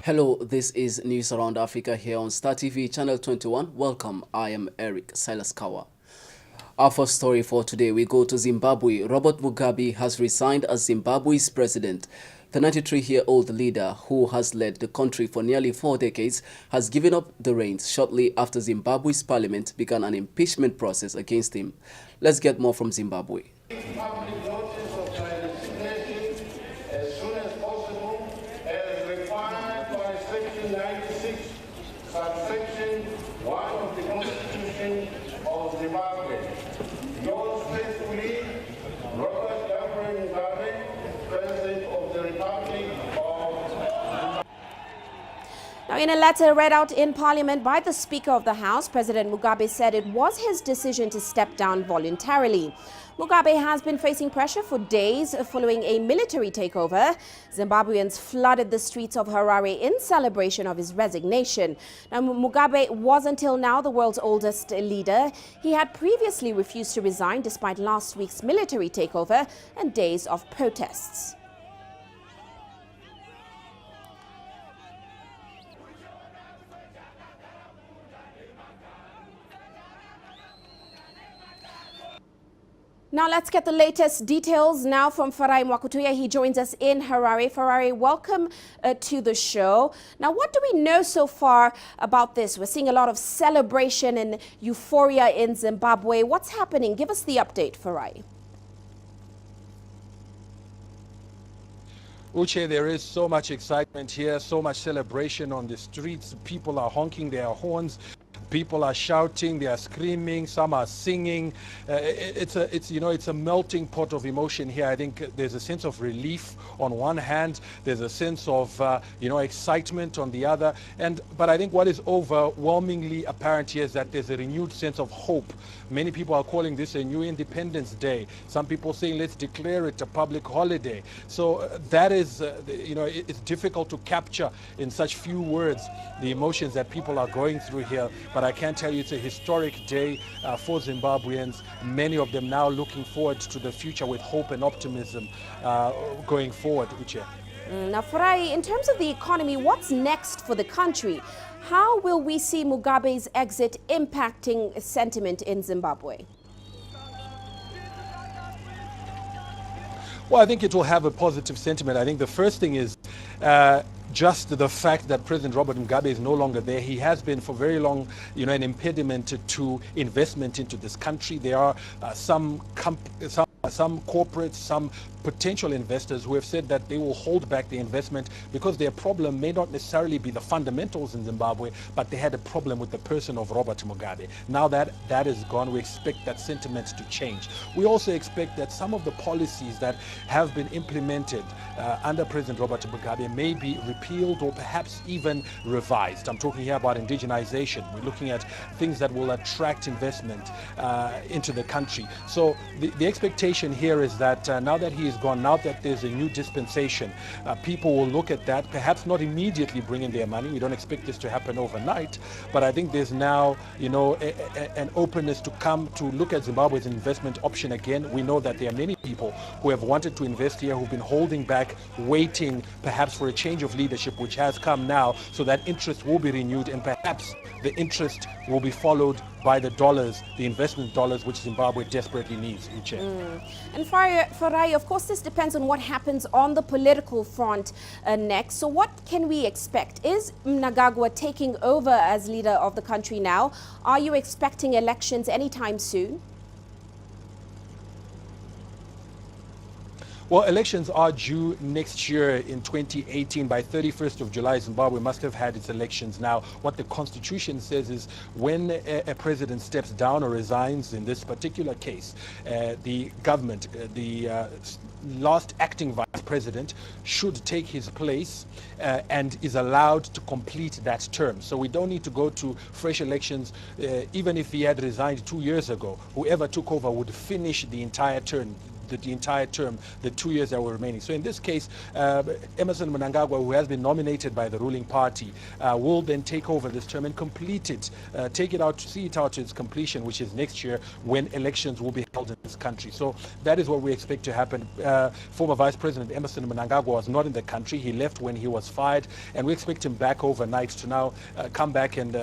Hello, this is News Around Africa here on Star TV Channel 21. Welcome, I am Eric Silas Kawa. Our first story for today, we go to Zimbabwe. Robert Mugabe has resigned as Zimbabwe's president. The 93-year-old leader, who has led the country for nearly 4 decades, has given up the reins shortly after Zimbabwe's parliament began an impeachment process against him. Let's get more from Zimbabwe. Public notice of my resignation as soon as possible, as required by Section 96, subsection 1 of the Constitution of Zimbabwe. Yours faithfully, Robert Mugabe, President of the Republic of Zimbabwe. Now, in a letter read out in Parliament by the Speaker of the House, President Mugabe said it was his decision to step down voluntarily. Mugabe has been facing pressure for days following a military takeover. Zimbabweans flooded the streets of Harare in celebration of his resignation. Now, Mugabe was until now the world's oldest leader. He had previously refused to resign despite last week's military takeover and days of protests. Now let's get the latest details now from Farai Mwakutuya. He joins us in Harare. Farai, welcome to the show. Now, what do we know so far about this? We're seeing a lot of celebration and euphoria in Zimbabwe. What's happening? Give us the update, Farai. Uche, there is so much excitement here, so much celebration on the streets. People are honking their horns. People are shouting, they are screaming, some are singing. It's a melting pot of emotion here. I think there's a sense of relief on one hand, there's a sense of excitement on the other. But I think what is overwhelmingly apparent here is that there's a renewed sense of hope. Many people are calling this a new Independence Day. Some people saying let's declare it a public holiday. So that is, it's difficult to capture in such few words the emotions that people are going through here. But I can tell you it's a historic day for Zimbabweans, many of them now looking forward to the future with hope and optimism going forward, Uche. Now, Farai, in terms of the economy, what's next for the country? How will we see Mugabe's exit impacting sentiment in Zimbabwe? Well, I think it will have a positive sentiment. I think the first thing is just the fact that President Robert Mugabe is no longer there. He has been for very long, an impediment to investment into this country. There are some corporates, some potential investors who have said that they will hold back the investment because their problem may not necessarily be the fundamentals in Zimbabwe, but they had a problem with the person of Robert Mugabe. Now that that is gone, we expect that sentiment to change. We also expect that some of the policies that have been implemented under President Robert Mugabe may be repealed or perhaps even revised. I'm talking here about indigenization. We're looking at things that will attract investment into the country. So the expectation here is that now that he is gone, now that there's a new dispensation, people will look at that, perhaps not immediately bring in their money. We don't expect this to happen overnight, but I think there's now, an openness to come to look at Zimbabwe as an investment option again. We know that there are many people who have wanted to invest here, who've been holding back, waiting perhaps for a change of leadership, which has come now, so that interest will be renewed, and perhaps the interest will be followed by the dollars, the investment dollars, which Zimbabwe desperately needs. And Farai, of course, this depends on what happens on the political front next. So what can we expect? Is Mnangagwa taking over as leader of the country now? Are you expecting elections anytime soon? Well, elections are due next year in 2018. By 31st of July, Zimbabwe must have had its elections. Now, what the Constitution says is when a president steps down or resigns, in this particular case, the government, the last acting vice president should take his place and is allowed to complete that term. So we don't need to go to fresh elections. Even if he had resigned 2 years ago, whoever took over would finish the entire term. the entire term, the 2 years that were remaining. So in this case, Emmerson Mnangagwa, who has been nominated by the ruling party, will then take over this term and complete it, see it out to its completion, which is next year when elections will be held in this country. So that is what we expect to happen. Former Vice President Emmerson Mnangagwa was not in the country. He left when he was fired, and we expect him back overnight to now come back and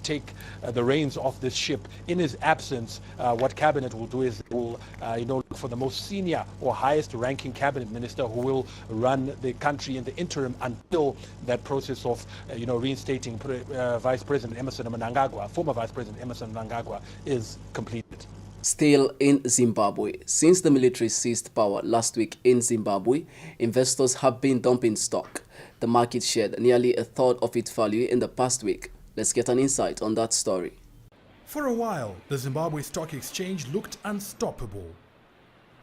take the reins of this ship. In his absence, what cabinet will do is will look for the most senior or highest ranking cabinet minister who will run the country in the interim until that process of reinstating Vice President Emmerson Mnangagwa, former Vice President Emmerson Mnangagwa, is completed. Still in Zimbabwe, since the military seized power last week in Zimbabwe, investors have been dumping stock. The market shed nearly a third of its value in the past week. Let's get an insight on that story. For a while, the Zimbabwe Stock Exchange looked unstoppable.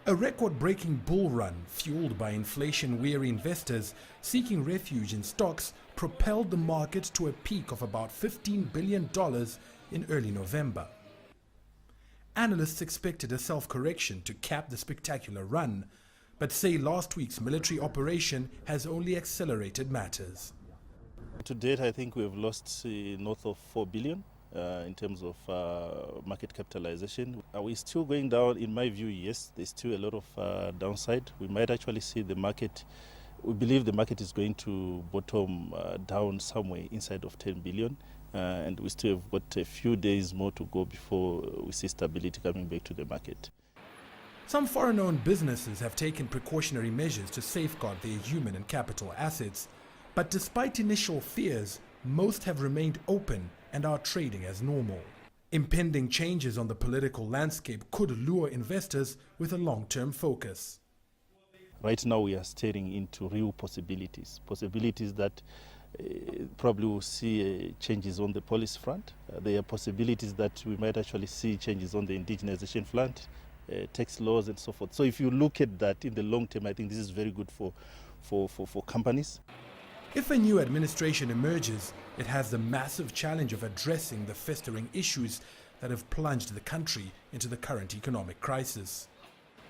A record-breaking bull run, fueled by inflation-weary investors seeking refuge in stocks, propelled the market to a peak of about $15 billion in early November. Analysts expected a self-correction to cap the spectacular run, but say last week's military operation has only accelerated matters. To date, I think we have lost north of 4 billion in terms of market capitalization. Are we still going down? In my view, yes, there's still a lot of downside. We might actually see the market, we believe the market is going to bottom down somewhere inside of 10 billion. And we still have got a few days more to go before we see stability coming back to the market. Some foreign-owned businesses have taken precautionary measures to safeguard their human and capital assets. But despite initial fears, most have remained open and are trading as normal. Impending changes on the political landscape could lure investors with a long-term focus. Right now we are staring into real possibilities that probably will see changes on the policy front. There are possibilities that we might actually see changes on the indigenization front, tax laws and so forth. So if you look at that in the long term, I think this is very good for companies. If a new administration emerges, it has the massive challenge of addressing the festering issues that have plunged the country into the current economic crisis.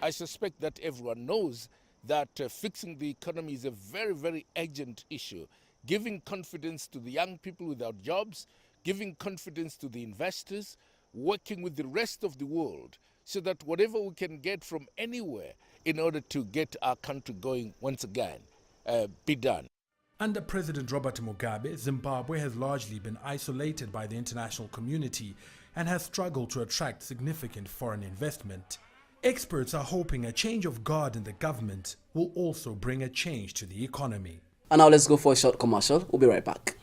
I suspect that everyone knows that fixing the economy is a very, very urgent issue. Giving confidence to the young people without jobs, giving confidence to the investors, working with the rest of the world so that whatever we can get from anywhere in order to get our country going once again, be done. Under President Robert Mugabe, Zimbabwe has largely been isolated by the international community and has struggled to attract significant foreign investment. Experts are hoping a change of guard in the government will also bring a change to the economy. And now let's go for a short commercial. We'll be right back.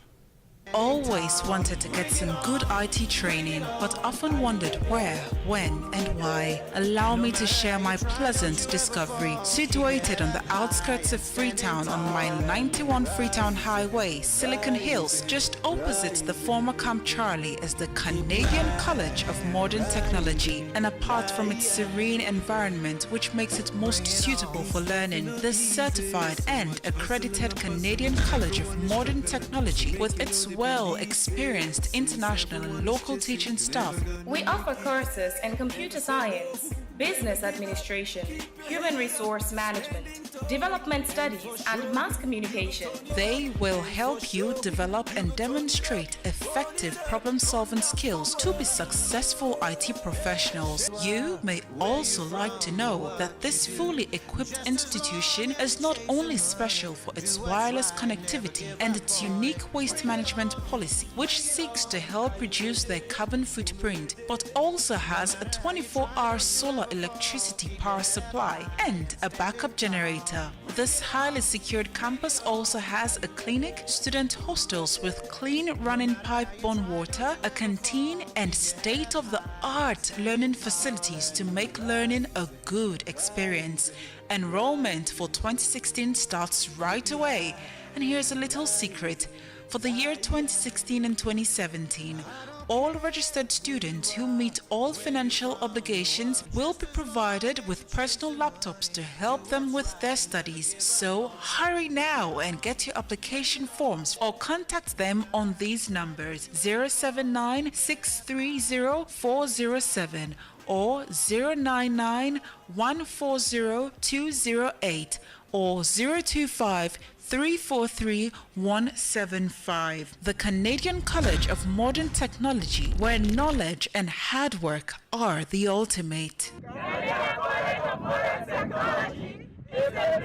Always wanted to get some good IT training, but often wondered where, when, and why. Allow me to share my pleasant discovery. Situated on the outskirts of Freetown on Mile 91 Freetown Highway, Silicon Hills, just opposite the former Camp Charlie, is the Canadian College of Modern Technology. And apart from its serene environment, which makes it most suitable for learning, this certified and accredited Canadian College of Modern Technology, with its well-experienced international and local teaching staff. We offer courses in computer science, business administration, human resource management, development studies, and mass communication. They will help you develop and demonstrate effective problem-solving skills to be successful IT professionals. You may also like to know that this fully equipped institution is not only special for its wireless connectivity and its unique waste management policy, which seeks to help reduce their carbon footprint, but also has a 24-hour solar electricity power supply and a backup generator. This highly secured campus also has a clinic, student hostels with clean running pipe-borne water, a canteen, and state-of-the-art learning facilities to make learning a good experience. Enrollment for 2016 starts right away. And here's a little secret. For the year 2016 and 2017, all registered students who meet all financial obligations will be provided with personal laptops to help them with their studies. So hurry now and get your application forms or contact them on these numbers 079 630 407 or 099 140 208 or 025 343 175. The Canadian College of Modern Technology, where knowledge and hard work are the ultimate. Canadian College of Modern Technology is the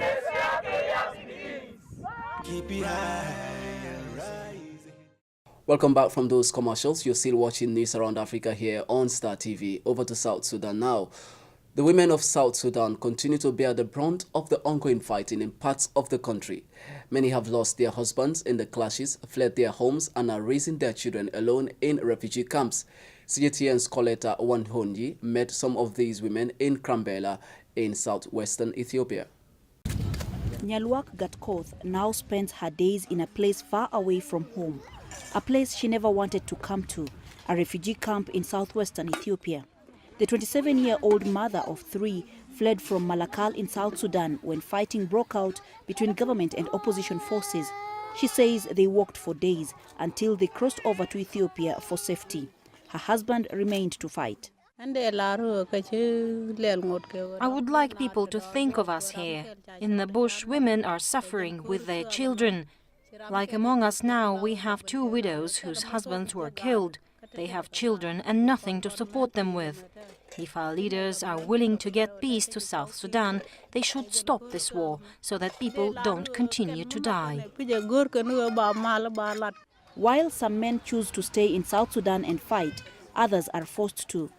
keep it high. Welcome back from those commercials. You're still watching News Around Africa here on Star TV. Over to South Sudan now. The women of South Sudan continue to bear the brunt of the ongoing fighting in parts of the country. Many have lost their husbands in the clashes, fled their homes, and are raising their children alone in refugee camps. CGTN's Coletta Wanhonyi met some of these women in Krambela in southwestern Ethiopia. Nyalwak Gatkoth now spends her days in a place far away from home, a place she never wanted to come to, a refugee camp in southwestern Ethiopia. The 27-year-old mother of 3 fled from Malakal in South Sudan when fighting broke out between government and opposition forces. She says they walked for days until they crossed over to Ethiopia for safety. Her husband remained to fight. I would like people to think of us here. In the bush, women are suffering with their children. Like among us now, we have 2 widows whose husbands were killed. They have children and nothing to support them with. If our leaders are willing to get peace to South Sudan, they should stop this war so that people don't continue to die. While some men choose to stay in South Sudan and fight, others are forced to.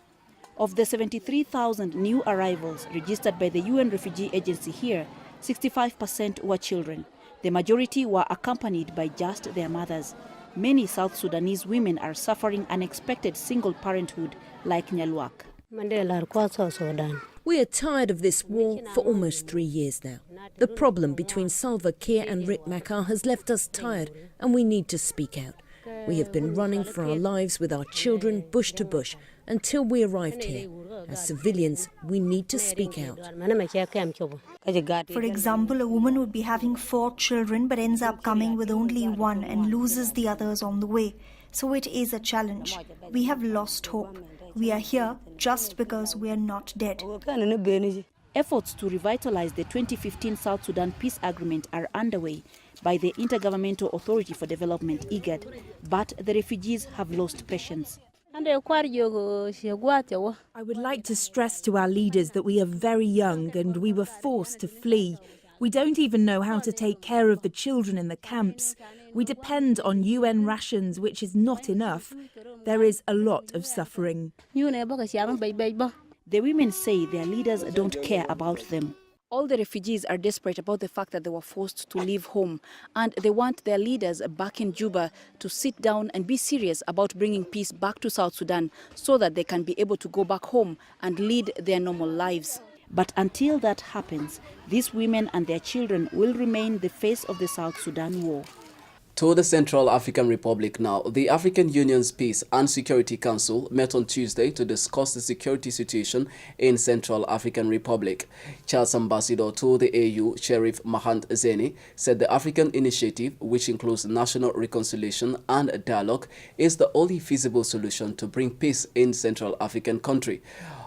Of the 73,000 new arrivals registered by the UN Refugee Agency here, 65% were children. The majority were accompanied by just their mothers. Many South Sudanese women are suffering unexpected single parenthood, like Nyalwak. We are tired of this war for almost 3 years now. The problem between Salva Kiir and Riek Machar has left us tired, and we need to speak out. We have been running for our lives with our children bush to bush until we arrived here. As civilians, we need to speak out. For example, a woman would be having 4 children but ends up coming with only 1 and loses the others on the way. So it is a challenge. We have lost hope. We are here just because we are not dead. Efforts to revitalize the 2015 South Sudan peace agreement are underway by the Intergovernmental Authority for Development, IGAD, but the refugees have lost patience. I would like to stress to our leaders that we are very young and we were forced to flee. We don't even know how to take care of the children in the camps. We depend on UN rations, which is not enough. There is a lot of suffering. The women say their leaders don't care about them. All the refugees are desperate about the fact that they were forced to leave home, and they want their leaders back in Juba to sit down and be serious about bringing peace back to South Sudan so that they can be able to go back home and lead their normal lives. But until that happens, these women and their children will remain the face of the South Sudan war. To the Central African Republic now. The African Union's Peace and Security Council met on Tuesday to discuss the security situation in Central African Republic. Charles Ambassador to the AU, Sheriff Mahant Zeni, said the African initiative, which includes national reconciliation and dialogue, is the only feasible solution to bring peace in Central African country.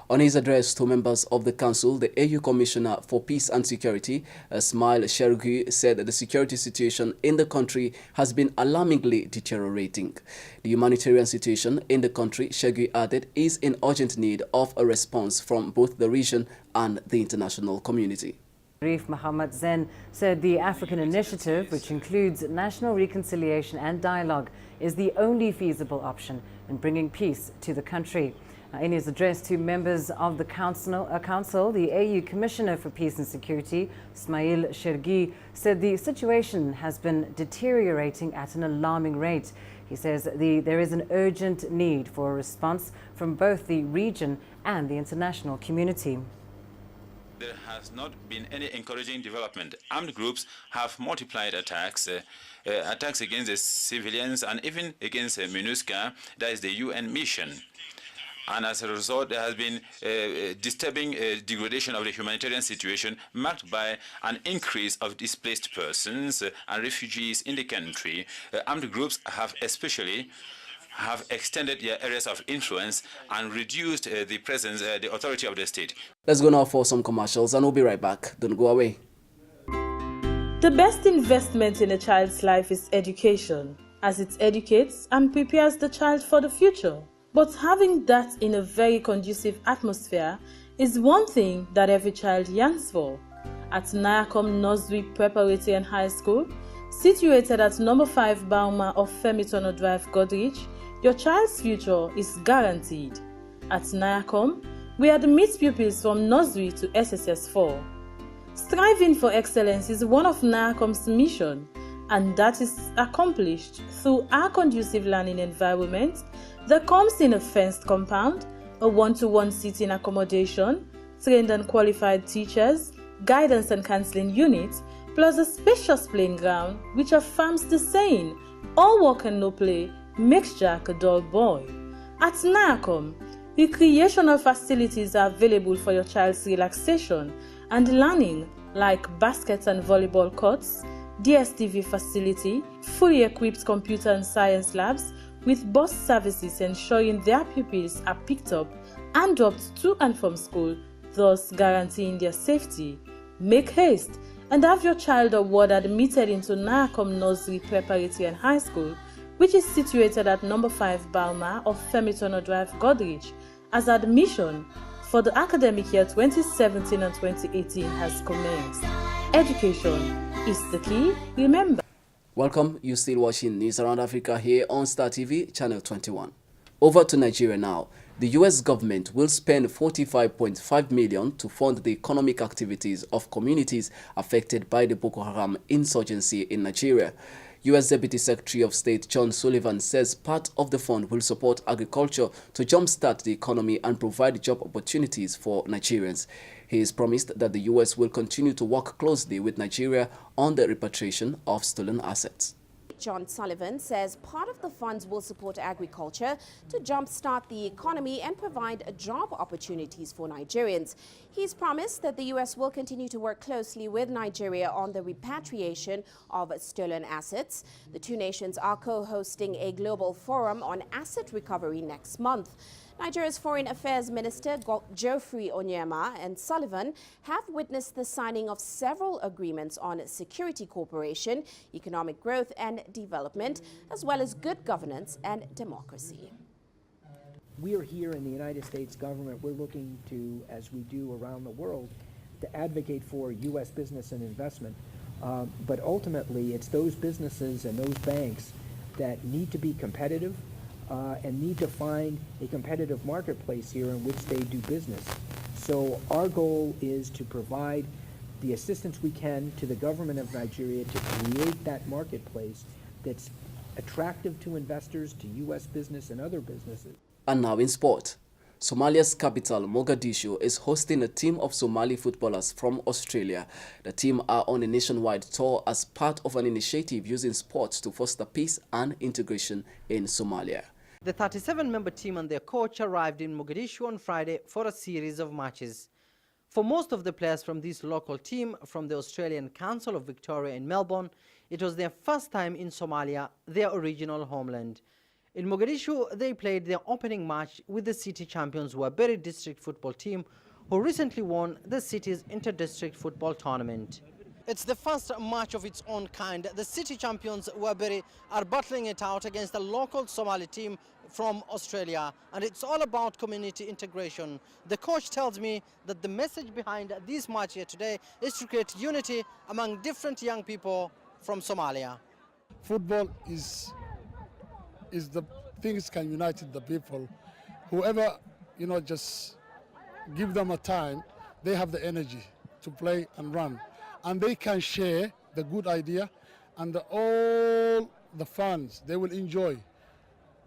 On his address to members of the Council, the AU Commissioner for Peace and Security, Ismail Chergui, said that the security situation in the country has been alarmingly deteriorating. The humanitarian situation in the country, Chergui added, is in urgent need of a response from both the region and the international community. Sharif Mohammed Zen said the African initiative, which includes national reconciliation and dialogue, is the only feasible option in bringing peace to the country. In his address to members of the Council, the AU Commissioner for Peace and Security, Ismail Chergui, said the situation has been deteriorating at an alarming rate. He says there is an urgent need for a response from both the region and the international community. There has not been any encouraging development. Armed groups have multiplied attacks against the civilians and even against MINUSCA, that is the UN mission. And as a result, there has been disturbing degradation of the humanitarian situation, marked by an increase of displaced persons and refugees in the country. Armed groups have especially have extended their areas of influence and reduced the presence, the authority of the state. Let's go now for some commercials and we'll be right back. Don't go away. The best investment in a child's life is education, as it educates and prepares the child for the future. But having that in a very conducive atmosphere is one thing that every child yearns for. At Nyakom Nursery Preparatory and High School, situated at number 5 Bauma of Femitono Drive, Godrich, your child's future is guaranteed. At Nyakom, we admit pupils from nursery to SSS 4. Striving for excellence is one of Nyakom's mission, and that is accomplished through our conducive learning environment that comes in a fenced compound, a one-to-one seating accommodation, trained and qualified teachers, guidance and counseling units, plus a spacious playing ground which affirms the saying, all work and no play makes Jack a dull boy. At Nyakom, recreational facilities are available for your child's relaxation and learning, like baskets and volleyball courts, DSTV facility, fully equipped computer and science labs, with bus services ensuring their pupils are picked up and dropped to and from school, thus guaranteeing their safety. Make haste and have your child or ward admitted into Nyakom Nursery Preparatory and High School, which is situated at number 5 Bauma of Femitono Drive, Godrich, as admission for the academic year 2017 and 2018 has commenced. Education is the key, remember. Welcome, you're still watching News Around Africa here on Star TV, Channel 21. Over to Nigeria now. The U.S. government will spend $45.5 million to fund the economic activities of communities affected by the Boko Haram insurgency in Nigeria. U.S. Deputy Secretary of State John Sullivan says part of the fund will support agriculture to jumpstart the economy and provide job opportunities for Nigerians. He has promised that the U.S. will continue to work closely with Nigeria on the repatriation of stolen assets. John Sullivan says part of the funds will support agriculture to jumpstart the economy and provide job opportunities for Nigerians. He's promised that the U.S. will continue to work closely with Nigeria on the repatriation of stolen assets. The two nations are co-hosting a global forum on asset recovery next month. Nigeria's Foreign Affairs Minister Geoffrey Onyema and Sullivan have witnessed the signing of several agreements on security cooperation, economic growth and development, as well as good governance and democracy. We are here in the United States government. We're looking to, as we do around the world, to advocate for U.S. business and investment. But ultimately, it's those businesses and those banks that need to be competitive and need to find a competitive marketplace here in which they do business. So our goal is to provide the assistance we can to the government of Nigeria to create that marketplace that's attractive to investors, to U.S. business and other businesses. And now in sport. Somalia's capital, Mogadishu, is hosting a team of Somali footballers from Australia. The team are on a nationwide tour as part of an initiative using sports to foster peace and integration in Somalia. The 37-member team and their coach arrived in Mogadishu on Friday for a series of matches. For most of the players from this local team from the Australian Council of Victoria in Melbourne, it was their first time in Somalia, their original homeland. In Mogadishu, they played their opening match with the city champions Waberi district football team, who recently won the city's inter-district football tournament. It's the first match of its own kind. The city champions Waberi are battling it out against the local Somali team from Australia, and it's all about community integration. The coach tells me that the message behind this match here today is to create unity among different young people from Somalia. Football is the things can unite the people. Whoever, just give them a time, they have the energy to play and run. And they can share the good idea and all the fans, they will enjoy.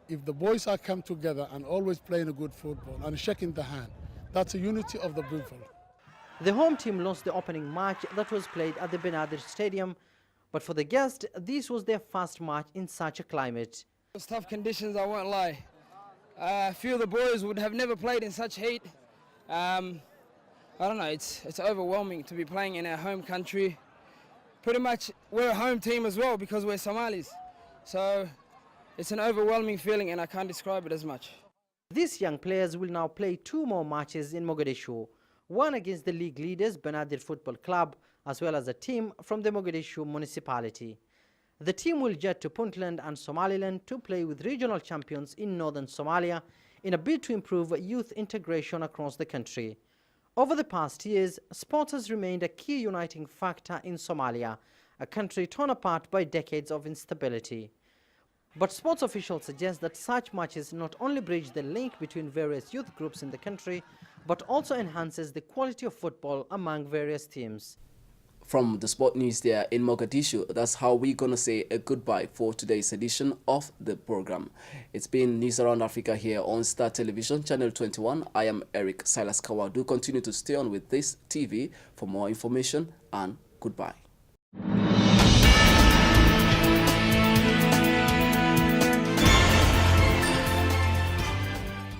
If the boys are come together and always playing a good football and shaking the hand, that's a unity of the people. The home team lost the opening match that was played at the Benadir Stadium, but for the guests, this was their first match in such a climate. It was tough conditions, I won't lie. I feel the boys would have never played in such heat. I don't know, it's overwhelming to be playing in our home country. Pretty much we're a home team as well because we're Somalis. So it's an overwhelming feeling and I can't describe it as much. These young players will now play 2 more matches in Mogadishu, one against the league leaders Benadir Football Club, as well as a team from the Mogadishu municipality. The team will jet to Puntland and Somaliland to play with regional champions in northern Somalia in a bid to improve youth integration across the country. Over the past years, sports has remained a key uniting factor in Somalia, a country torn apart by decades of instability. But sports officials suggest that such matches not only bridge the link between various youth groups in the country, but also enhances the quality of football among various teams. From the sport news there in Mogadishu, that's how we're going to say a goodbye for today's edition of the program. It's been News Around Africa here on Star Television, Channel 21. I am Eric Silas Kawa. Do continue to stay on with this TV for more information, and goodbye.